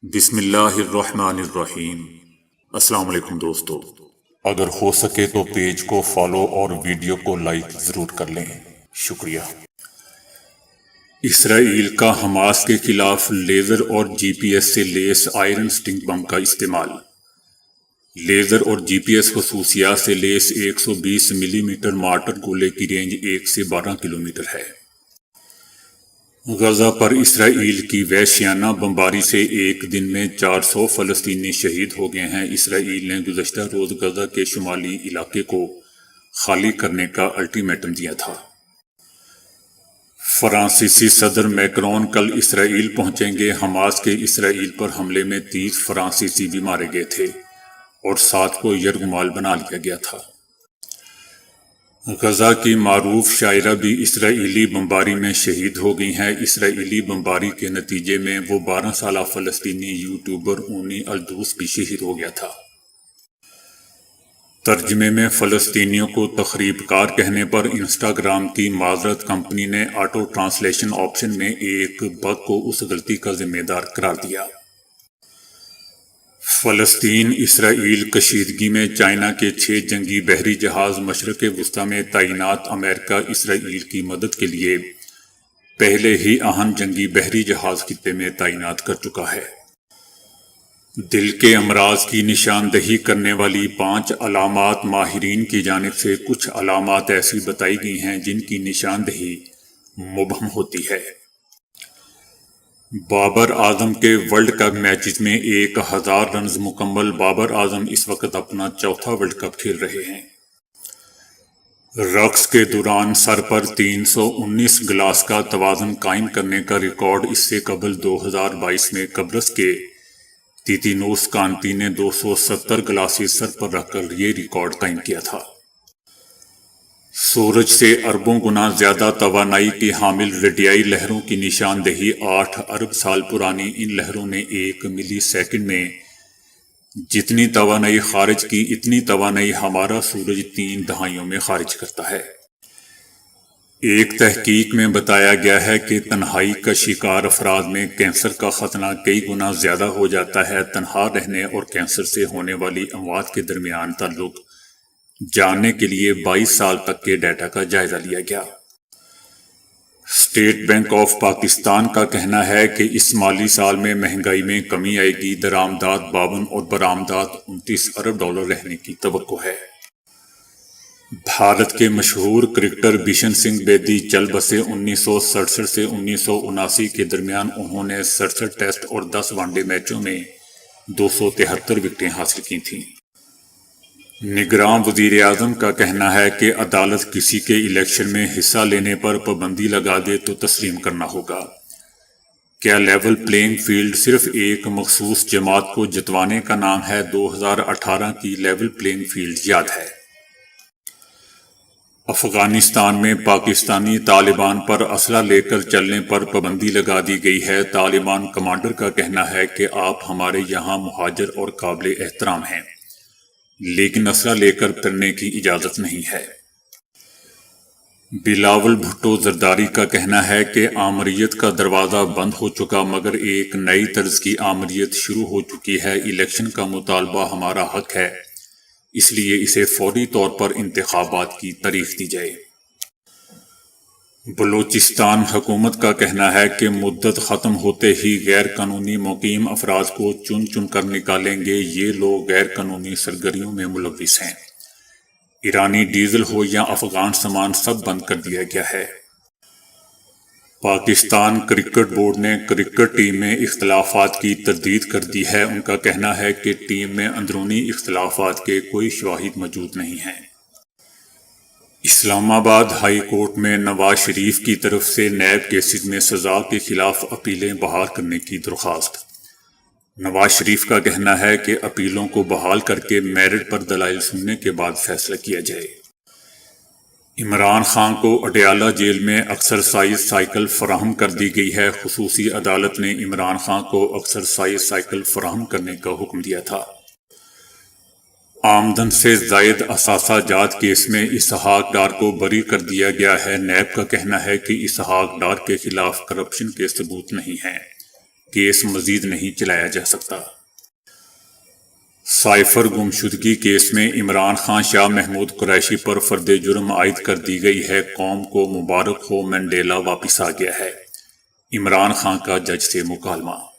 بسم اللہ الرحمن الرحیم۔ السلام علیکم دوستو، اگر ہو سکے تو پیج کو فالو اور ویڈیو کو لائک ضرور کر لیں، شکریہ۔ اسرائیل کا حماس کے خلاف لیزر اور جی پی ایس سے لیس آئرن سٹنگ بم کا استعمال۔ لیزر اور جی پی ایس خصوصیات سے لیس 120 ملی میٹر مارٹر گولے کی رینج 1 سے 12 کلومیٹر ہے۔ غزہ پر اسرائیل کی وحشیانہ بمباری سے ایک دن میں 400 فلسطینی شہید ہو گئے ہیں۔ اسرائیل نے گزشتہ روز غزہ کے شمالی علاقے کو خالی کرنے کا الٹیمیٹم دیا تھا۔ فرانسیسی صدر میکرون کل اسرائیل پہنچیں گے۔ حماس کے اسرائیل پر حملے میں 30 فرانسیسی بھی مارے گئے تھے اور 7 کو یرغمال بنا لیا گیا تھا۔ غزہ کی معروف شاعرہ بھی اسرائیلی بمباری میں شہید ہو گئی ہیں۔ اسرائیلی بمباری کے نتیجے میں وہ 12 سالہ فلسطینی یوٹیوبر اونی الدوس بھی شہید ہو گیا تھا۔ ترجمے میں فلسطینیوں کو تخریب کار کہنے پر انسٹاگرام کی معذرت۔ کمپنی نے آٹو ٹرانسلیشن آپشن میں ایک بگ کو اس غلطی کا ذمہ دار قرار دیا۔ فلسطین اسرائیل کشیدگی میں چائنا کے 6 جنگی بحری جہاز مشرق وسطی میں تعینات۔ امریکہ اسرائیل کی مدد کے لیے پہلے ہی اہم جنگی بحری جہاز خطے میں تعینات کر چکا ہے۔ دل کے امراض کی نشاندہی کرنے والی 5 علامات۔ ماہرین کی جانب سے کچھ علامات ایسی بتائی گئی ہیں جن کی نشاندہی مبہم ہوتی ہے۔ بابر اعظم کے ورلڈ کپ میچز میں 1000 رنز مکمل۔ بابر اعظم اس وقت اپنا 4تھا ورلڈ کپ کھیل رہے ہیں۔ رقص کے دوران سر پر 319 گلاس کا توازن قائم کرنے کا ریکارڈ اس سے قبل 2022 میں قبرص کے تیتینوس کانتی نے 270 گلاسز سر پر رکھ کر یہ ریکارڈ قائم کیا تھا۔ سورج سے اربوں گنا زیادہ توانائی کی حامل ریڈیائی لہروں کی نشاندہی۔ 8 ارب سال پرانی ان لہروں نے 1 ملی سیکنڈ میں جتنی توانائی خارج کی، اتنی توانائی ہمارا سورج 3 دہائیوں میں خارج کرتا ہے۔ ایک تحقیق میں بتایا گیا ہے کہ تنہائی کا شکار افراد میں کینسر کا خطرہ کئی گنا زیادہ ہو جاتا ہے۔ تنہا رہنے اور کینسر سے ہونے والی اموات کے درمیان تعلق جاننے کے لیے 22 سال تک کے ڈیٹا کا جائزہ لیا گیا۔ اسٹیٹ بینک آف پاکستان کا کہنا ہے کہ اس مالی سال میں مہنگائی میں کمی آئے گی۔ درآمدات 52 اور برآمدات 29 ارب ڈالر رہنے کی توقع ہے۔ بھارت کے مشہور کرکٹر بشن سنگھ بیدی چل بسے۔ 1967 سے 1979 کے درمیان انہوں نے 67 ٹیسٹ اور 10 ون ڈے میچوں میں 273 وکٹیں حاصل کی تھیں۔ نگراں وزیر اعظم کا کہنا ہے کہ عدالت کسی کے الیکشن میں حصہ لینے پر پابندی لگا دے تو تسلیم کرنا ہوگا۔ کیا لیول پلینگ فیلڈ صرف ایک مخصوص جماعت کو جتوانے کا نام ہے؟ 2018 کی لیول پلینگ فیلڈ یاد ہے۔ افغانستان میں پاکستانی طالبان پر اسلحہ لے کر چلنے پر پابندی لگا دی گئی ہے۔ طالبان کمانڈر کا کہنا ہے کہ آپ ہمارے یہاں مہاجر اور قابل احترام ہیں، لیکن اسلحہ لے کر پھرنے کی اجازت نہیں ہے۔ بلاول بھٹو زرداری کا کہنا ہے کہ آمریت کا دروازہ بند ہو چکا مگر ایک نئی طرز کی آمریت شروع ہو چکی ہے۔ الیکشن کا مطالبہ ہمارا حق ہے، اس لیے اسے فوری طور پر انتخابات کی تاریخ دی جائے۔ بلوچستان حکومت کا کہنا ہے کہ مدت ختم ہوتے ہی غیر قانونی مقیم افراد کو چن چن کر نکالیں گے۔ یہ لوگ غیر قانونی سرگرمیوں میں ملوث ہیں۔ ایرانی ڈیزل ہو یا افغان سامان سب بند کر دیا گیا ہے۔ پاکستان کرکٹ بورڈ نے کرکٹ ٹیم میں اختلافات کی تردید کر دی ہے۔ ان کا کہنا ہے کہ ٹیم میں اندرونی اختلافات کے کوئی شواہد موجود نہیں ہیں۔ اسلام آباد ہائی کورٹ میں نواز شریف کی طرف سے نیب کیسز میں سزا کے خلاف اپیلیں بحال کرنے کی درخواست۔ نواز شریف کا کہنا ہے کہ اپیلوں کو بحال کر کے میرٹ پر دلائل سننے کے بعد فیصلہ کیا جائے۔ عمران خان کو اڈیالہ جیل میں ایکسرسائز سائیکل فراہم کر دی گئی ہے۔ خصوصی عدالت نے عمران خان کو ایکسرسائز سائیکل فراہم کرنے کا حکم دیا تھا۔ آمدن سے زائد اثاثہ جات کیس میں اسحاق ڈار کو بری کر دیا گیا ہے۔ نیب کا کہنا ہے کہ اسحاق ڈار کے خلاف کرپشن کے ثبوت نہیں ہیں، کیس مزید نہیں چلایا جا سکتا۔ سائفر گمشدگی کیس میں عمران خان شاہ محمود قریشی پر فرد جرم عائد کر دی گئی ہے۔ قوم کو مبارک ہو، منڈیلا واپس آ گیا ہے۔ عمران خان کا جج سے مکالمہ۔